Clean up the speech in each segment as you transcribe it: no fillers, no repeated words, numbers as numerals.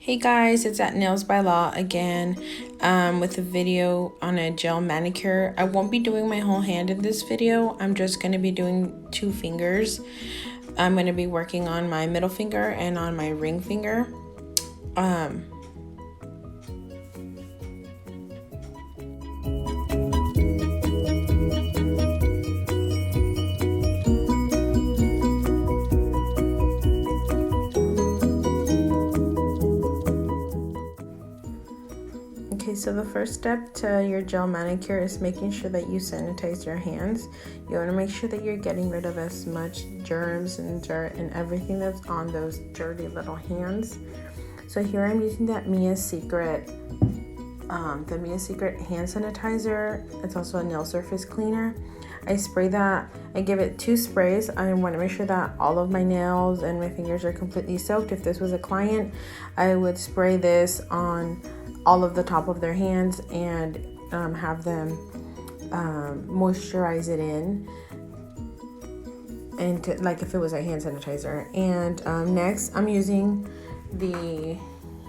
Hey guys, it's at Nails by Law again with a video on a gel manicure. I won't be doing my whole hand in this video. I'm just going to be doing 2 fingers. I'm going to be working on my middle finger and on my ring finger. Okay, so the first step to your gel manicure is making sure that you sanitize your hands. You want to make sure that you're getting rid of as much germs and dirt and everything that's on those dirty little hands. So here I'm using that Mia Secret, the Mia Secret hand sanitizer. It's also a nail surface cleaner. I spray that, I give it 2 sprays. I want to make sure that all of my nails and my fingers are completely soaked. If this was a client, I would spray this on all of the top of their hands and have them moisturize it in, and like if it was a hand sanitizer. And next I'm using the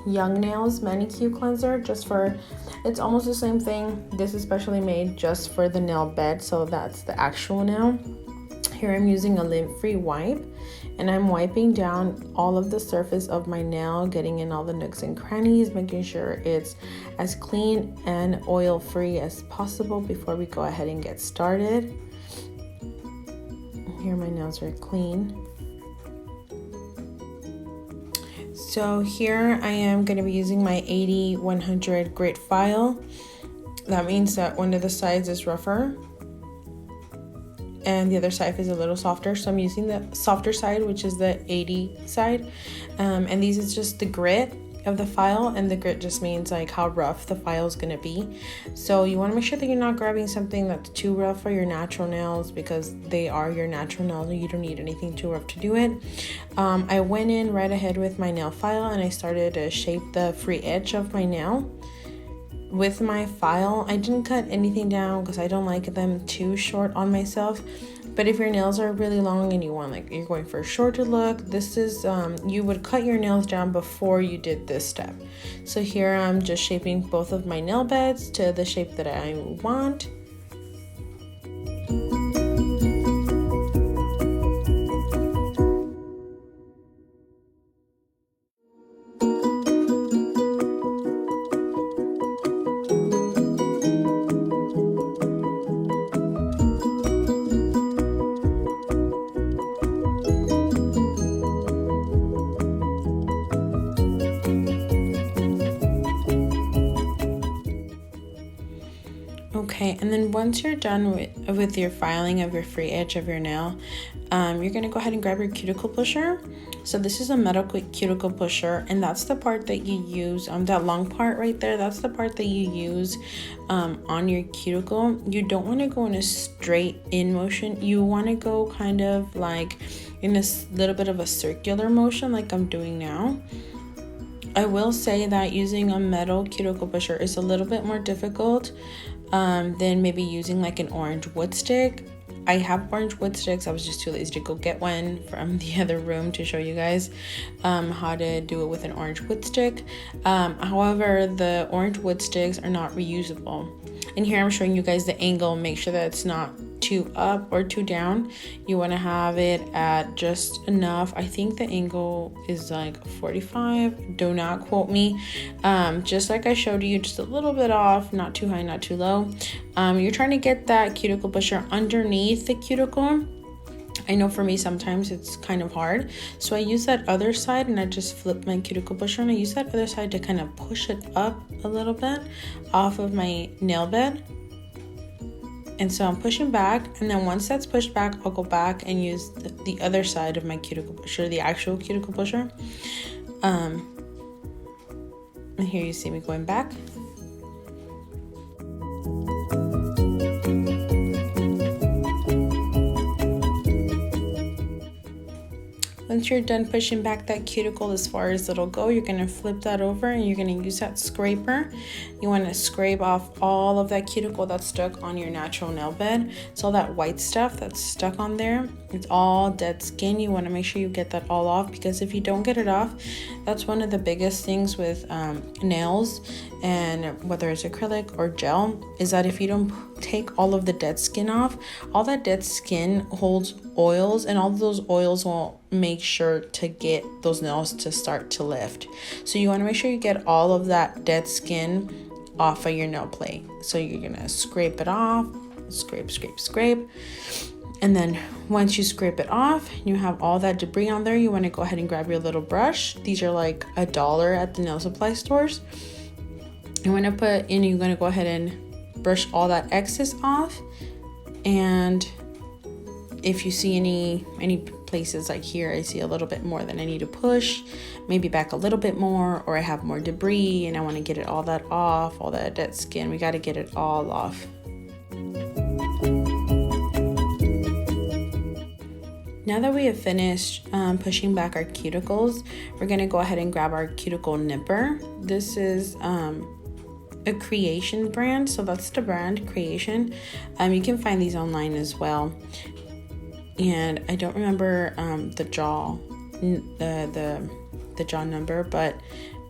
Young Nails Manicure cleanser, just for, it's almost the same thing. This is specially made just for the nail bed, so that's the actual nail. Here I'm using a lint-free wipe, and I'm wiping down all of the surface of my nail, getting in all the nooks and crannies, making sure it's as clean and oil-free as possible before we go ahead and get started. Here my nails are clean. So here I am going to be using my 80-100 grit file. That means that one of the sides is rougher and the other side is a little softer, so I'm using the softer side, which is the 80 side. And these is just the grit of the file, and the grit just means like how rough the file is going to be. So you want to make sure that you're not grabbing something that's too rough for your natural nails, because they are your natural nails and you don't need anything too rough to do it. I went in right ahead with my nail file and I started to shape the free edge of my nail with my file. I didn't cut anything down because I don't like them too short on myself. But if your nails are really long and you want, like, you're going for a shorter look, this is you would cut your nails down before you did this step. So here I'm just shaping both of my nail beds to the shape that I want. Okay, and then once you're done with your filing of your free edge of your nail, you're going to go ahead and grab your cuticle pusher. So this is a metal cuticle pusher, and that's the part that you use, that long part right there, that's the part that you use on your cuticle. You don't want to go in a straight in motion. You want to go kind of like in a little bit of a circular motion like I'm doing now. I will say that using a metal cuticle pusher is a little bit more difficult than maybe using like an orange wood stick. I have orange wood sticks. I was just too lazy to go get one from the other room to show you guys how to do it with an orange wood stick. However, the orange wood sticks are not reusable. And here I'm showing you guys the angle. Make sure that it's not too up or too down. You want to have it at just enough. I think the angle is like 45. Do not quote me. Just like I showed you, just a little bit off, not too high, not too low. You're trying to get that cuticle pusher underneath the cuticle. I know for me sometimes it's kind of hard, so I use that other side and I just flip my cuticle pusher and I use that other side to kind of push it up a little bit off of my nail bed. And so I'm pushing back, and then once that's pushed back, I'll go back and use the other side of my cuticle pusher, the actual cuticle pusher. And here you see me going back. Once once you're done pushing back that cuticle as far as it'll go, you're going to flip that over and you're going to use that scraper. You want to scrape off all of that cuticle that's stuck on your natural nail bed. So all that white stuff that's stuck on there, it's all dead skin. You want to make sure you get that all off, because if you don't get it off, that's one of the biggest things with nails, and whether it's acrylic or gel, is that if you don't take all of the dead skin off, all that dead skin holds oils, and all of those oils will make sure to get those nails to start to lift. So you want to make sure you get all of that dead skin off of your nail plate. So you're gonna scrape it off, scrape, and then once you scrape it off, you have all that debris on there. You want to go ahead and grab your little brush. These are like $1 at the nail supply stores. You want to put in, you're going to go ahead and brush all that excess off. And if you see any places like here, I see a little bit more than I need to push, maybe back a little bit more, or I have more debris and I want to get it all that off, all that dead skin, we got to get it all off. Now that we have finished pushing back our cuticles, we're going to go ahead and grab our cuticle nipper. This is a Creation brand, so that's the brand, Creation. You can find these online as well. And I don't remember the jaw number, but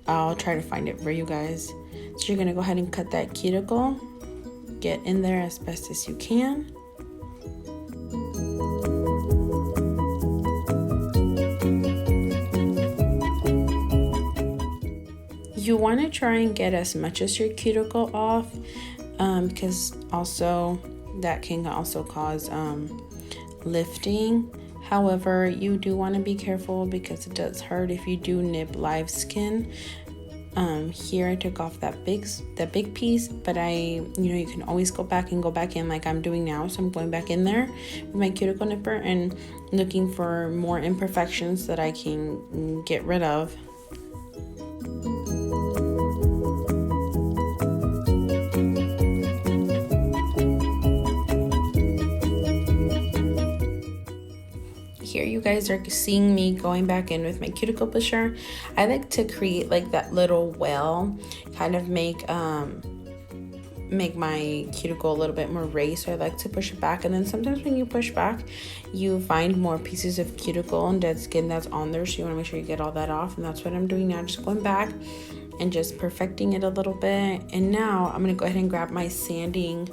I'll try to find it for you guys. So you're going to go ahead and cut that cuticle, get in there as best as you can. You want to try and get as much as your cuticle off, because also that can also cause lifting. However, you do want to be careful because it does hurt if you do nip live skin. Here I took off that big piece, but you can always go back in like I'm doing now. So I'm going back in there with my cuticle nipper and looking for more imperfections that I can get rid of. Here you guys are seeing me going back in with my cuticle pusher. I like to create like that little well, kind of make my cuticle a little bit more raised. So I like to push it back, and then sometimes when you push back, you find more pieces of cuticle and dead skin that's on there. So you want to make sure you get all that off, and that's what I'm doing now. Just going back and just perfecting it a little bit. And now I'm gonna go ahead and grab my sanding.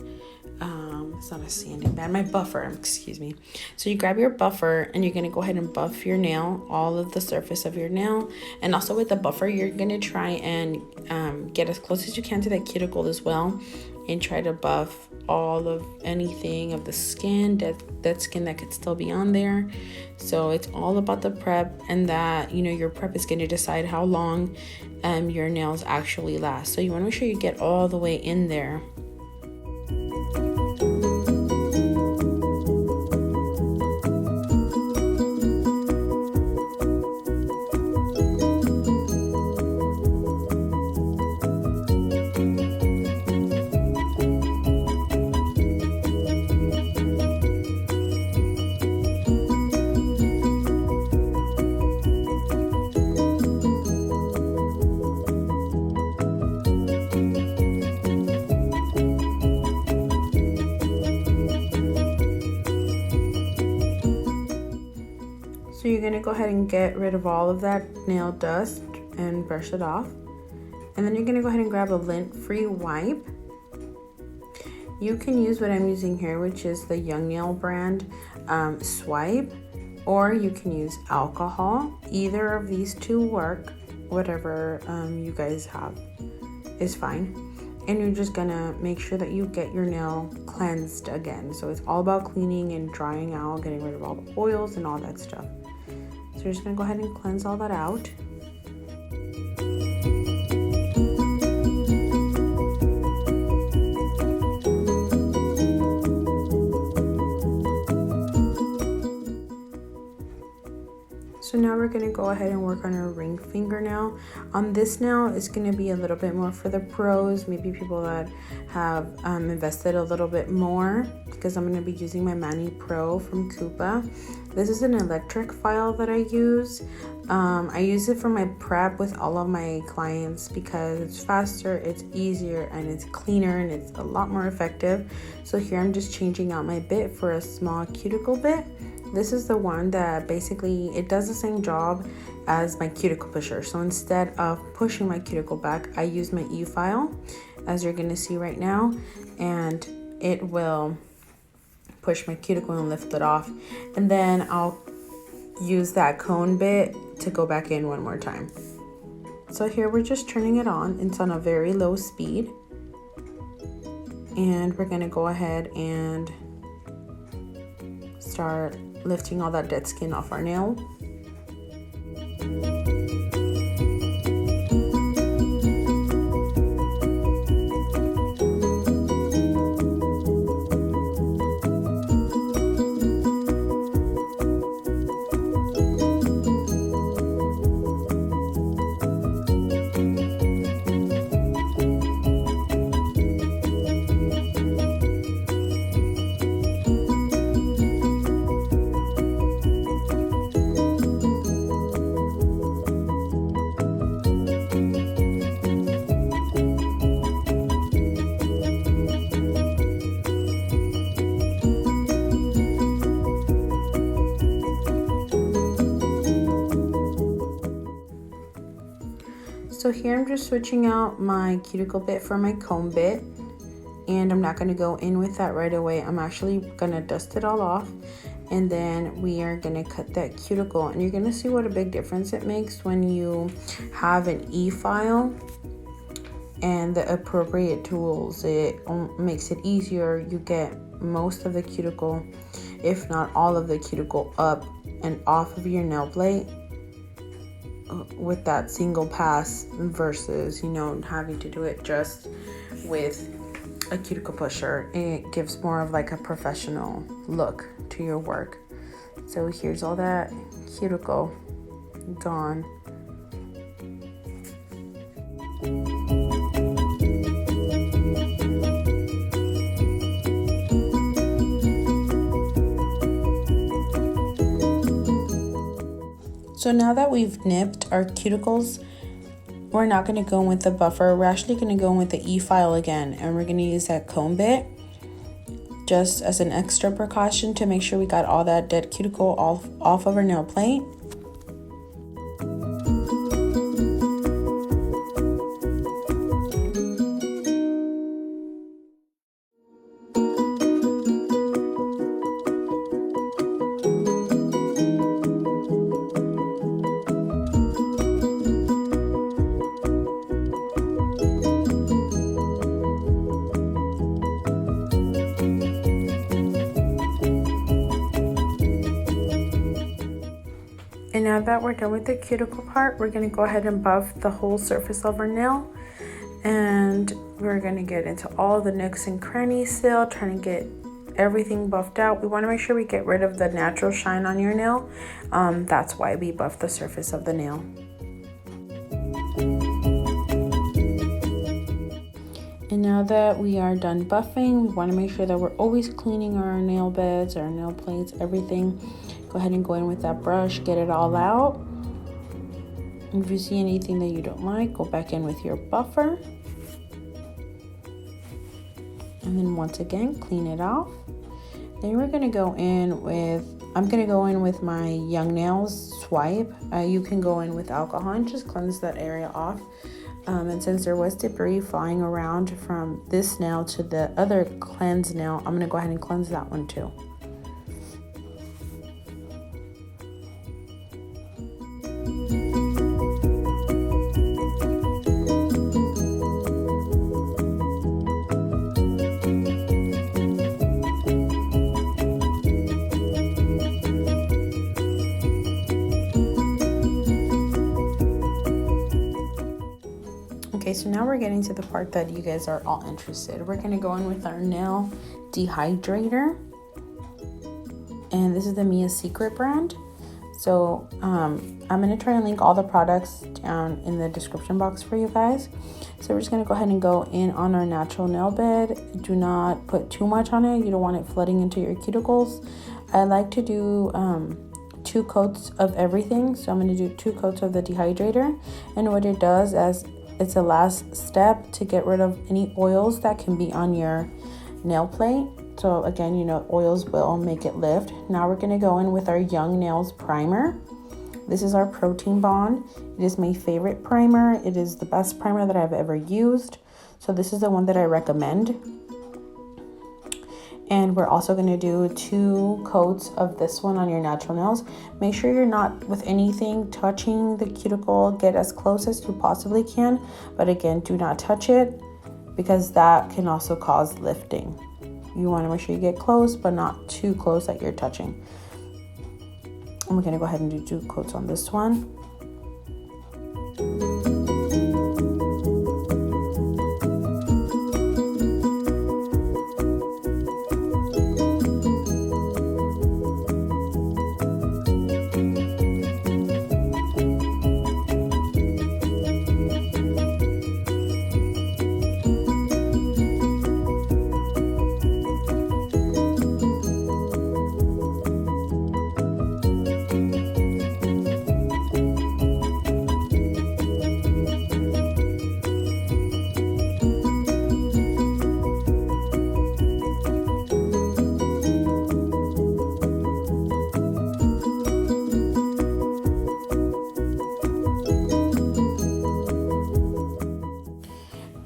It's not a sanding band, my buffer, excuse me. So you grab your buffer and you're going to go ahead and buff your nail, all of the surface of your nail. And also with the buffer, you're going to try and get as close as you can to that cuticle as well, and try to buff all of anything of the skin, dead skin that could still be on there. So it's all about the prep, and that your prep is going to decide how long your nails actually last. So you want to make sure you get all the way in there. So you're going to go ahead and get rid of all of that nail dust and brush it off. And then you're going to go ahead and grab a lint-free wipe. You can use what I'm using here, which is the Young Nail brand Swipe, or you can use alcohol. Either of these two work. Whatever you guys have is fine. And you're just going to make sure that you get your nail cleansed again. So it's all about cleaning and drying out, getting rid of all the oils and all that stuff. So you're just going to go ahead and cleanse all that out. So now we're gonna go ahead and work on our ring fingernail. On this nail, it's gonna be a little bit more for the pros, maybe people that have invested a little bit more, because I'm gonna be using my ManiPro from Coupa. This is an electric file that I use. I use it for my prep with all of my clients because it's faster, it's easier, and it's cleaner, and it's a lot more effective. So here I'm just changing out my bit for a small cuticle bit. This is the one that basically, it does the same job as my cuticle pusher. So instead of pushing my cuticle back, I use my e-file, as you're gonna see right now, and it will push my cuticle and lift it off. And then I'll use that cone bit to go back in one more time. So here we're just turning it on. It's on a very low speed. And we're gonna go ahead and start lifting all that dead skin off our nail. So here I'm just switching out my cuticle bit for my comb bit, and I'm not going to go in with that right away. I'm actually going to dust it all off, and then we are going to cut that cuticle, and you're going to see what a big difference it makes when you have an e-file and the appropriate tools. It makes it easier. You get most of the cuticle, if not all of the cuticle, up and off of your nail plate with that single pass versus, you know, having to do it just with a cuticle pusher. It gives more of like a professional look to your work. So here's all that cuticle gone. So now that we've nipped our cuticles, we're not going to go in with the buffer. We're actually going to go in with the e-file again, and we're going to use that comb bit just as an extra precaution to make sure we got all that dead cuticle off of our nail plate. And now that we're done with the cuticle part, we're going to go ahead and buff the whole surface of our nail. And we're going to get into all the nooks and crannies still, trying to get everything buffed out. We want to make sure we get rid of the natural shine on your nail. That's why we buff the surface of the nail. And now that we are done buffing, we want to make sure that we're always cleaning our nail beds, our nail plates, everything. Go ahead and go in with that brush, get it all out. If you see anything that you don't like, go back in with your buffer. And then once again, clean it off. Then we're gonna go in with, I'm gonna go in with my Young Nails Swipe. You can go in with alcohol and just cleanse that area off. And since there was debris flying around from this nail to the other cleanse nail, I'm gonna go ahead and cleanse that one too. Okay, so now we're getting to the part that you guys are all interested. We're gonna go in with our nail dehydrator. And this is the Mia Secret brand. So I'm going to try and link all the products down in the description box for you guys. So we're just going to go ahead and go in on our natural nail bed. Do not put too much on it. You don't want it flooding into your cuticles. I like to do 2 coats of everything. So I'm going to do 2 coats of the dehydrator. And what it does is it's a last step to get rid of any oils that can be on your nail plate. So again, you know, oils will make it lift. Now we're going to go in with our Young Nails primer. This is our Protein Bond. It is my favorite primer. It is the best primer that I've ever used. So this is the one that I recommend. And we're also going to do 2 coats of this one on your natural nails. Make sure you're not with anything touching the cuticle. Get as close as you possibly can. But again, do not touch it because that can also cause lifting. You want to make sure you get close, but not too close that you're touching. And we're going to go ahead and do 2 coats on this one.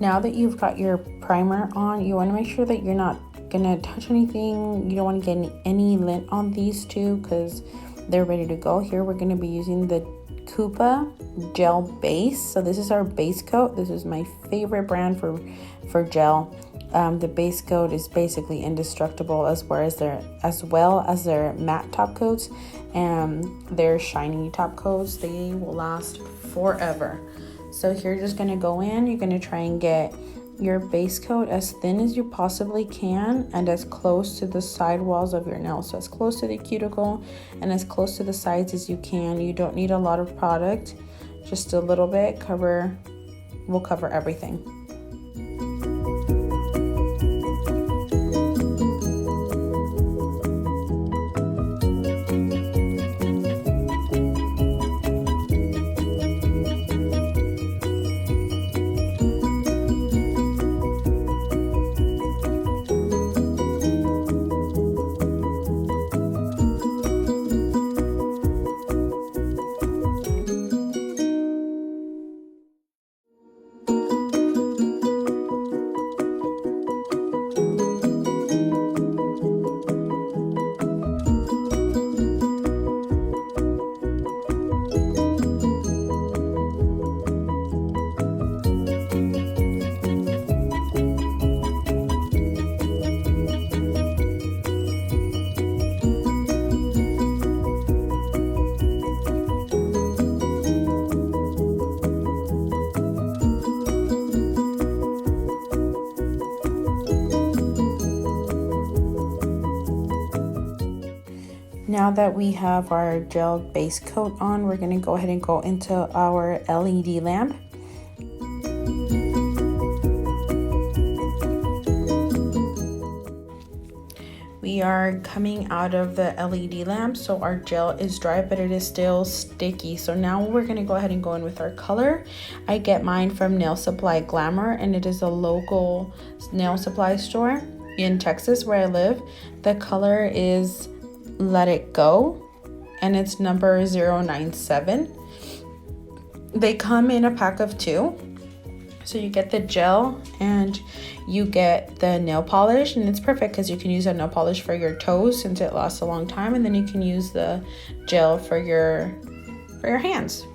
Now that you've got your primer on, you want to make sure that you're not going to touch anything. You don't want to get any lint on these 2 because they're ready to go. Here we're going to be using the Coupa gel base. So this is our base coat. This is my favorite brand for gel. The base coat is basically indestructible as well as their matte top coats and their shiny top coats. They will last forever. So here you're just going to go in, you're going to try and get your base coat as thin as you possibly can and as close to the side walls of your nail. So as close to the cuticle and as close to the sides as you can. You don't need a lot of product, just a little bit. Will cover everything. Now that we have our gel base coat on, we're going to go ahead and go into our LED lamp. We are coming out of the LED lamp, so our gel is dry, but it is still sticky. So now we're going to go ahead and go in with our color. I get mine from Nail Supply Glamour, and it is a local nail supply store in Texas where I live. The color is Let It Go, and it's number 097. They come in a pack of 2. So you get the gel and you get the nail polish, and it's perfect because you can use a nail polish for your toes since it lasts a long time, and then you can use the gel for your hands.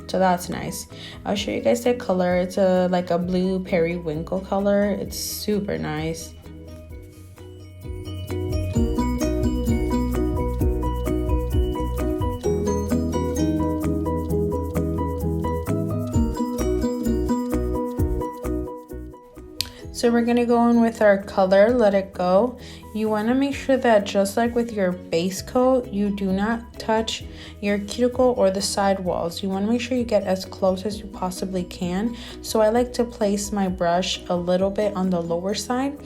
So that's nice. I'll show you guys the color. It's like a blue periwinkle color. It's super nice. So we're gonna go in with our color, Let It Go. You wanna make sure that just like with your base coat, you do not touch your cuticle or the side walls. You wanna make sure you get as close as you possibly can. So I like to place my brush a little bit on the lower side,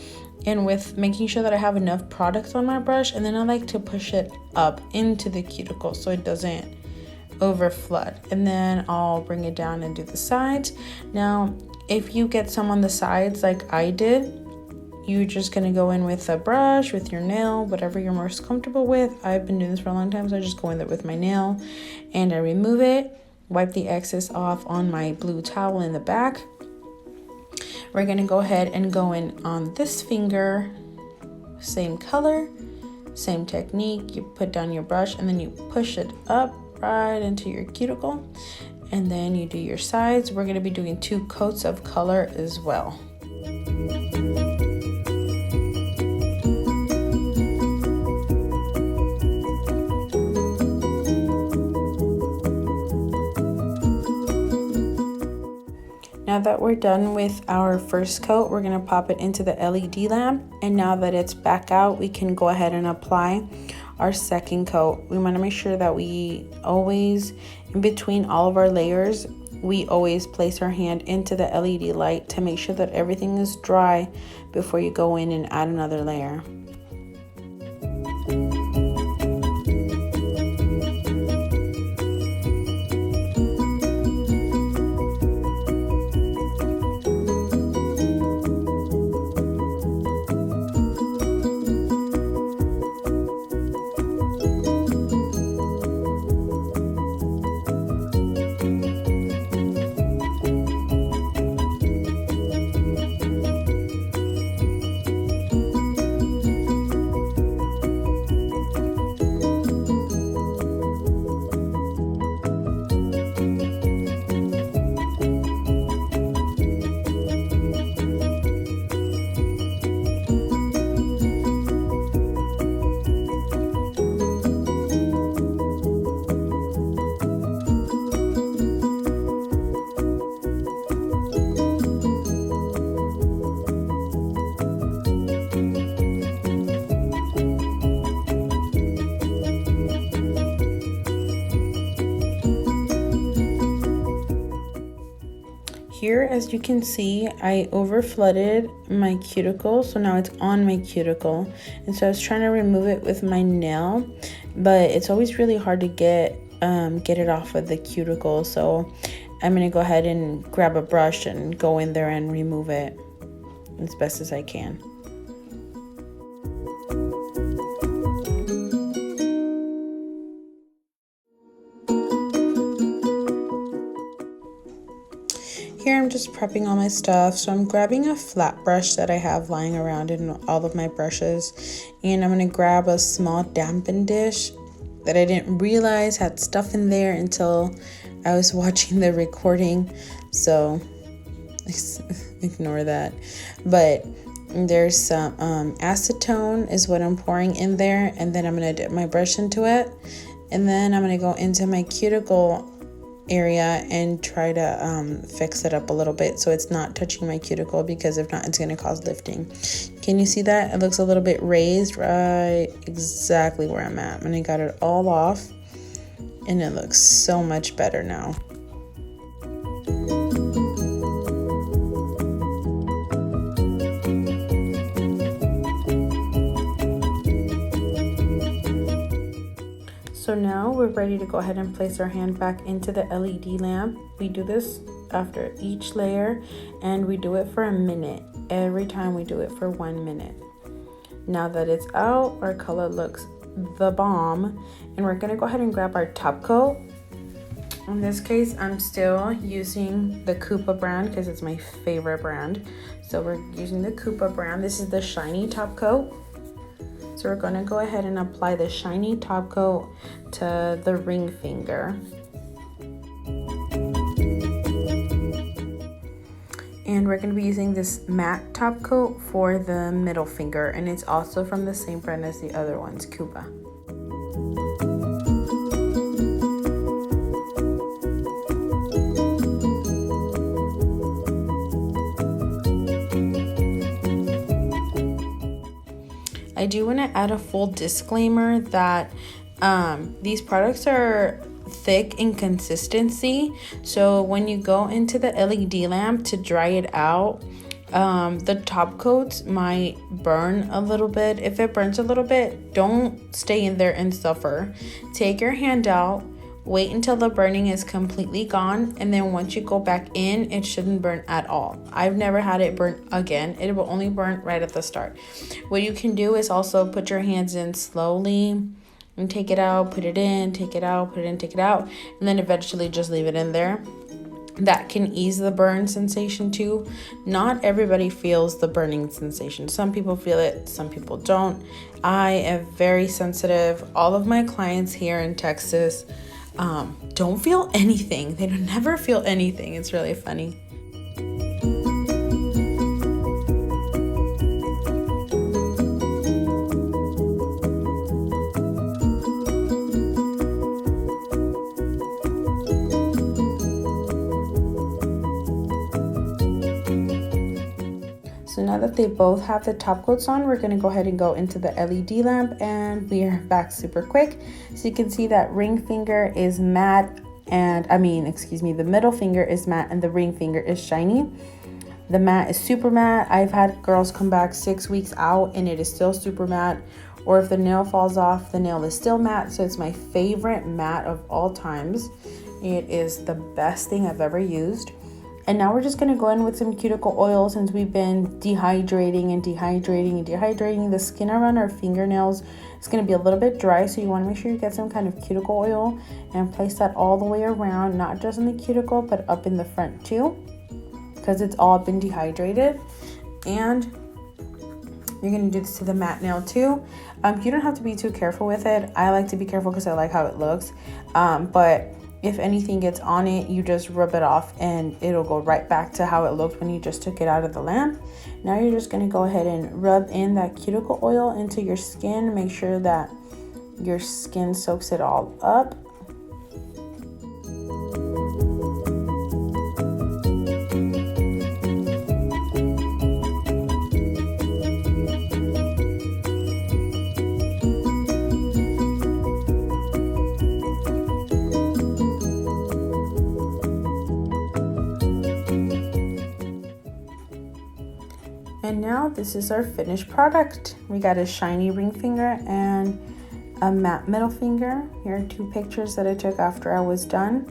and with making sure that I have enough product on my brush, and then I like to push it up into the cuticle so it doesn't over flood, and then I'll bring it down and do the sides. Now if you get some on the sides like I did, you're just gonna go in with a brush, with your nail, whatever you're most comfortable with. I've been doing this for a long time, so I just go in there with my nail and I remove it, wipe the excess off on my blue towel in the back. We're gonna go ahead and go in on this finger, same color, same technique. You put down your brush and then you push it up right into your cuticle, and then you do your sides. We're gonna be doing 2 coats of color as well. Now that we're done with our first coat, we're gonna pop it into the LED lamp. And now that it's back out, we can go ahead and apply our second coat. We wanna make sure that we always, in between all of our layers, we always place our hand into the LED light to make sure that everything is dry before you go in and add another layer. Here, as you can see, I over flooded my cuticle, so now it's on my cuticle, and so I was trying to remove it with my nail, but it's always really hard to get it off of the cuticle. So I'm gonna go ahead and grab a brush and go in there and remove it as best as I can. Here I'm just prepping all my stuff, so I'm grabbing a flat brush that I have lying around in all of my brushes, and I'm going to grab a small dampen dish that I didn't realize had stuff in there until I was watching the recording, so ignore that. But there's some acetone is what I'm pouring in there, and then I'm going to dip my brush into it, and then I'm going to go into my cuticle area and try to fix it up a little bit so it's not touching my cuticle, because if not, it's going to cause lifting. Can you see that? It looks a little bit raised right exactly where I'm at, and I got it all off, and it looks so much better now. So now we're ready to go ahead and place our hand back into the LED lamp. We do this after each layer, and we do it for a minute. Every time we do it for 1 minute. Now that it's out, our color looks the bomb, and we're gonna go ahead and grab our top coat. In this case, I'm still using the Coupa brand because it's my favorite brand. So we're using the Coupa brand. This is the shiny top coat. So we're going to go ahead and apply the shiny top coat to the ring finger. And we're going to be using this matte top coat for the middle finger, and it's also from the same brand as the other ones, Coupa. I do want to add a full disclaimer that these products are thick in consistency, so when you go into the LED lamp to dry it out, the top coats might burn a little bit. If it burns a little bit, don't stay in there and suffer. Take your hand out, wait until the burning is completely gone, and then once you go back in, it shouldn't burn at all. I've never had it burn again. It will only burn right at the start. What you can do is also put your hands in slowly and take it out, put it in, take it out, put it in, take it out, and then eventually just leave it in there. That can ease the burn sensation too. Not everybody feels the burning sensation. Some people feel it, some people don't. I am very sensitive. All of my clients here in Texas don't feel anything. They don't never feel anything. It's really funny. So now that they both have the top coats on, we're going to go ahead and go into the LED lamp, and we are back super quick. So you can see that ring finger is matte, and the middle finger is matte and the ring finger is shiny. The matte is super matte. I've had girls come back 6 weeks out and it is still super matte, or if the nail falls off, the nail is still matte. So it's my favorite matte of all times. It is the best thing I've ever used. And now we're just going to go in with some cuticle oil, since we've been dehydrating the skin around our fingernails. It's going to be a little bit dry, so you want to make sure you get some kind of cuticle oil and place that all the way around, not just in the cuticle but up in the front too, because it's all been dehydrated. And you're going to do this to the matte nail too. You don't have to be too careful with it. I like to be careful because I like how it looks, but if anything gets on it, you just rub it off and it'll go right back to how it looked when you just took it out of the lamp. Now you're just going to go ahead and rub in that cuticle oil into your skin. Make sure that your skin soaks it all up. And now this is our finished product. We got a shiny ring finger and a matte middle finger. Here are 2 pictures that I took after I was done.